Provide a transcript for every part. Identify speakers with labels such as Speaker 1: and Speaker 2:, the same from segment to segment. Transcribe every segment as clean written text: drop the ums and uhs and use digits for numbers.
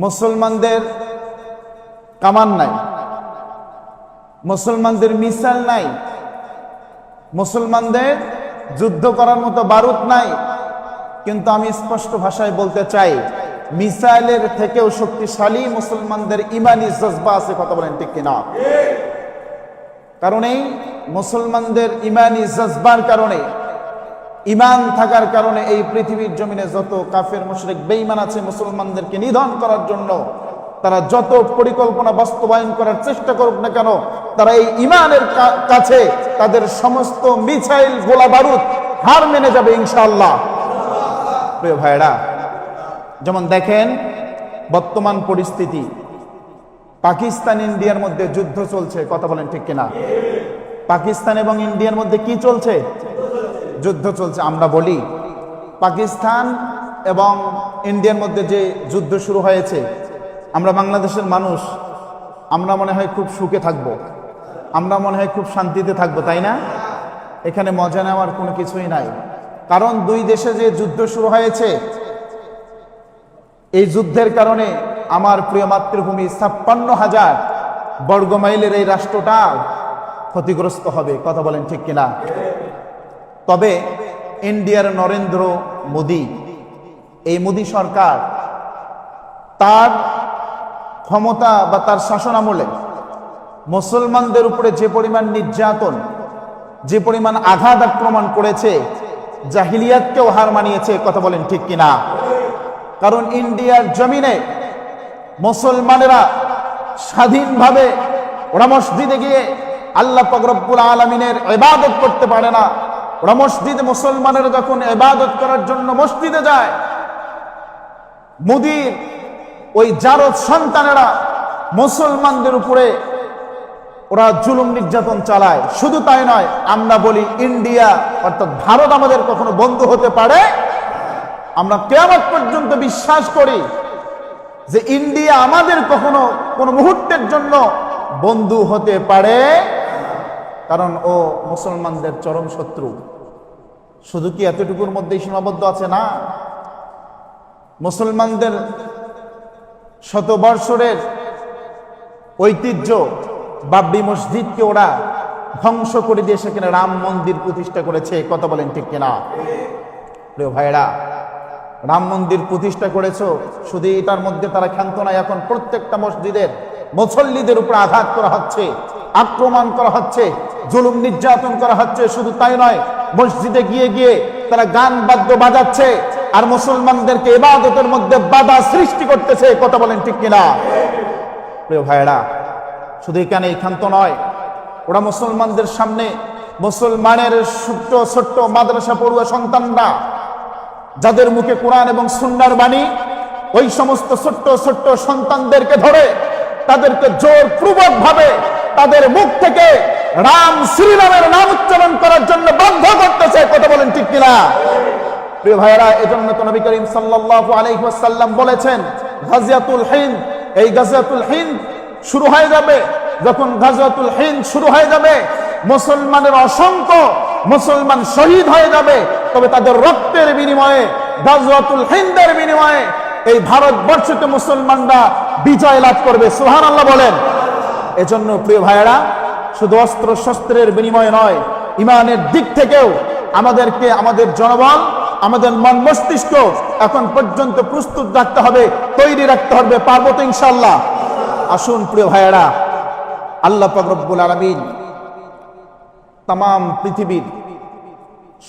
Speaker 1: মুসলমানদের কামান নাই, মুসলমানদের মিসাইল নাই, মুসলমানদের যুদ্ধ করার মতো বারুদ নাই। কিন্তু আমি স্পষ্ট ভাষায় বলতে চাই, মিসাইলের থেকেও শক্তিশালী মুসলমানদের ইমানি জজবা আছে। কথা বলেন ঠিক কিনা? কারণ এই মুসলমানদের ইমানি জজবার কারণে, ইমান থাকার কারণে এই পৃথিবীর জমিনে যত কাফের মুশরিক বেঈমান আছে, মুসলমানদেরকে নিধন করার জন্য তারা যত পরিকল্পনা বাস্তবায়ন করার চেষ্টা করুক না কেন, তারা এই ইমানের কাছে তাদের সমস্ত মিসাইল গোলা বারুদ হার মেনে যাবে ইনশাআল্লাহ। প্রিয় ভাইরা, যেমন দেখেন বর্তমান পরিস্থিতি, পাকিস্তান ইন্ডিয়ার মধ্যে যুদ্ধ চলছে। কথা বলেন ঠিক কিনা? পাকিস্তান এবং ইন্ডিয়ার মধ্যে কি চলছে? যুদ্ধ চলছে। আমরা বলি পাকিস্তান এবং ইন্ডিয়ার মধ্যে যে যুদ্ধ শুরু হয়েছে, আমরা বাংলাদেশের মানুষ, আমরা মনে হয় খুব সুখে থাকবো, আমরা মনে হয় খুব শান্তিতে থাকবো, তাই না? এখানে মজা নেওয়ার কোনো কিছুই নাই। কারণ দুই দেশে যে যুদ্ধ শুরু হয়েছে, এই যুদ্ধের কারণে আমার প্রিয় মাতৃভূমি 56,000 বর্গমাইলের এই রাষ্ট্রটা ক্ষতিগ্রস্ত হবে। কথা বলেন ঠিক কিনা? তবে ইন্ডিয়ার নরেন্দ্র মোদি, এই মোদি সরকার তার ক্ষমতা বা তার শাসন আমলে মুসলমানদের উপরে যে পরিমাণ নির্যাতন, যে পরিমাণ আঘাত আক্রমণ করেছে, জাহিলিয়াতকেও হার মানিয়েছে। কথা বলেন ঠিক কিনা? কারণ ইন্ডিয়ার জমিনে মুসলমানেরা স্বাধীনভাবে ওরা মসজিদে গিয়ে আল্লাহ পাক রব্বুল আলামিনের ইবাদত করতে পারে না। ওরা মসজিদে, মুসলমানেরা যখন ইবাদত করার জন্য মসজিদে যায়, মোদির ওই জারদ সন্তানেরা মুসলমানদের উপরে ওরা জুলুম নির্যাতন চালায়। শুধু তাই নয়, আমরা বলি ইন্ডিয়া অর্থাৎ ভারত আমাদের কখনো বন্ধু হতে পারে। আমরা কিয়ামত পর্যন্ত বিশ্বাস করি যে ইন্ডিয়া আমাদের কখনো কোনো মুহূর্তের জন্য বন্ধু হতে পারে, কারণ ও মুসলমানদের চরম শত্রু। শুধু কি এতটুকুর মধ্যেই সীমাবদ্ধ আছে? না, মুসলমানদের শত বর্ষের ঐতিহ্য বাবরি মসজিদকে ওরা ধ্বংস করে দিয়ে সেখানে রাম মন্দির প্রতিষ্ঠা করেছে। কথা বলেন ঠিক কিনা? প্রিয় ভাইরা, রাম মন্দির প্রতিষ্ঠা করেছো, শুধু এটার মধ্যে তারা ক্ষান্ত নাই। এখন প্রত্যেকটা মসজিদের মুসল্লিদের উপর আঘাত করা হচ্ছে, আক্রমণ করা হচ্ছে, জুলুম নির্যাতন করা হচ্ছে। শুধু তাই নয়, মসজিদে গিয়ে গিয়ে তারা গান বাদ্য বাজাচ্ছে আর মুসলমানদেরকে ইবাদতের মধ্যে বাধা সৃষ্টি করতেছে। কথা বলেন ঠিক কিনা? প্রিয় ভাইরা, শুধু এখানেই ক্ষান্ত নয়, ওরা মুসলমানদের সামনে মুসলমানের ছোট্ট ছোট্ট মাদ্রাসা পড়ুয়া সন্তানরা, যাদের মুখে কোরআন এবং সুন্নাহর বাণী, ওই সমস্ত ছোট্ট ছোট্ট সন্তানদেরকে ধরে তাদেরকে জোরপূর্বক ভাবে তাদের মুখ থেকে রাম শ্রীরামের নাম উচ্চারণ করার জন্য বাধ্য করতেছে। কথা বলেন ঠিক কিনা? প্রিয় ভাইরা, এজন্য তো নবী করিম সাল্লাল্লাহু আলাইহি ওয়াসাল্লাম বলেছেন, গাজিয়াতুল হিন্দ, এই গাজিয়াতুল হিন্দ শুরু হয়ে যাবে। যখন গাজিয়াতুল হিন্দ শুরু হয়ে যাবে, মুসলমানের অসংখ্য মুসলমান শহীদ হয়ে যাবে, তবে তাদের রক্তের বিনিময়ে, গাজওয়াতুল হিন্দের বিনিময়ে এই ভারতবর্ষতে মুসলমানরা বিজয় লাভ করবে। সুবহানাল্লাহ বলেন। এজন্য প্রিয় ভাইয়েরা, শুধু অস্ত্র শস্ত্রের বিনিময়ে নয়, ইমানের দিক থেকেও আমাদেরকে আমাদের জনবল, আমাদের মন মস্তিষ্ক এখন পর্যন্ত প্রস্তুত রাখতে হবে, তৈরি রাখতে হবে। পারবো তো ইনশাআল্লাহ? আসুন প্রিয় ভাইয়েরা, আল্লাহ পাক রব্বুল আলামিন তামাম পৃথিবীর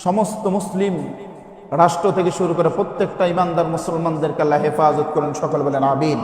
Speaker 1: সমস্ত মুসলিম রাষ্ট্র থেকে শুরু করে প্রত্যেকটা ইমানদার মুসলমানদেরকে আল্লাহ হেফাজত করেন। সকল বলেন আমিন।